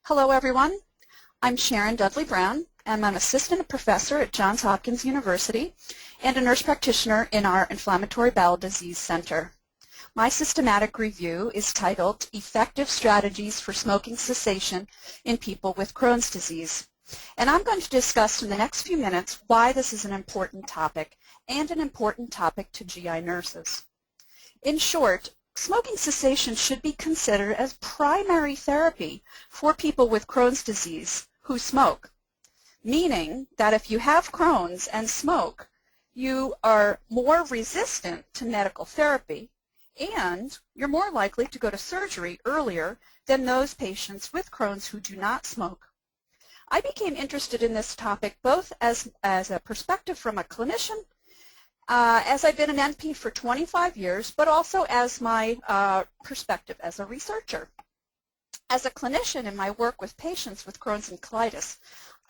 Hello everyone, I'm Sharon Dudley-Brown and I'm assistant professor at Johns Hopkins University and a nurse practitioner in our Inflammatory Bowel Disease Center. My systematic review is titled Effective Strategies for Smoking Cessation in People with Crohn's Disease. And I'm going to discuss in the next few minutes why this is an important topic and an important topic to GI nurses. In short, smoking cessation should be considered as primary therapy for people with Crohn's disease who smoke, meaning that if you have Crohn's and smoke, you are more resistant to medical therapy and you're more likely to go to surgery earlier than those patients with Crohn's who do not smoke. I became interested in this topic both as a perspective from a clinician, as I've been an NP for 25 years, but also as my perspective as a researcher. As a clinician in my work with patients with Crohn's and colitis,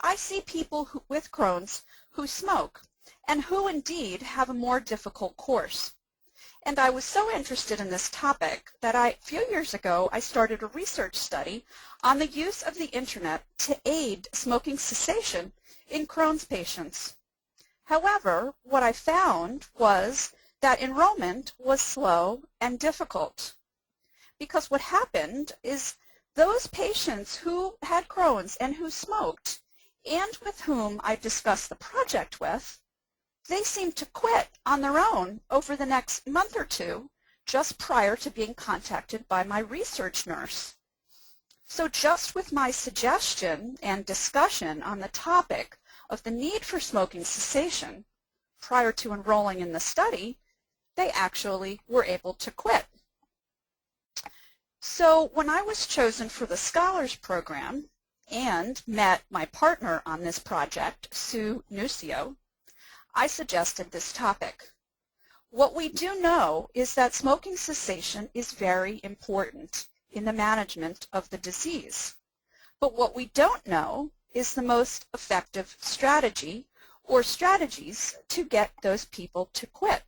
I see people with Crohn's who smoke and who indeed have a more difficult course. And I was so interested in this topic that a few years ago I started a research study on the use of the internet to aid smoking cessation in Crohn's patients. However, what I found was that enrollment was slow and difficult, because what happened is those patients who had Crohn's and who smoked and with whom I discussed the project with, they seemed to quit on their own over the next month or two just prior to being contacted by my research nurse. So just with my suggestion and discussion on the topic of the need for smoking cessation prior to enrolling in the study, they actually were able to quit. So when I was chosen for the Scholars Program and met my partner on this project, Sue Nucio, I suggested this topic. What we do know is that smoking cessation is very important in the management of the disease. But what we don't know is the most effective strategy or strategies to get those people to quit.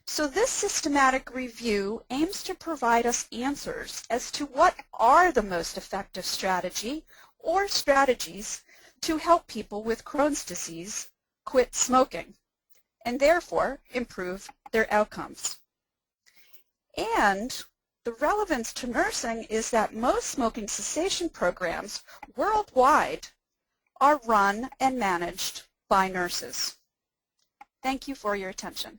So this systematic review aims to provide us answers as to what are the most effective strategy or strategies to help people with Crohn's disease quit smoking and therefore improve their outcomes. And the relevance to nursing is that most smoking cessation programs worldwide are run and managed by nurses. Thank you for your attention.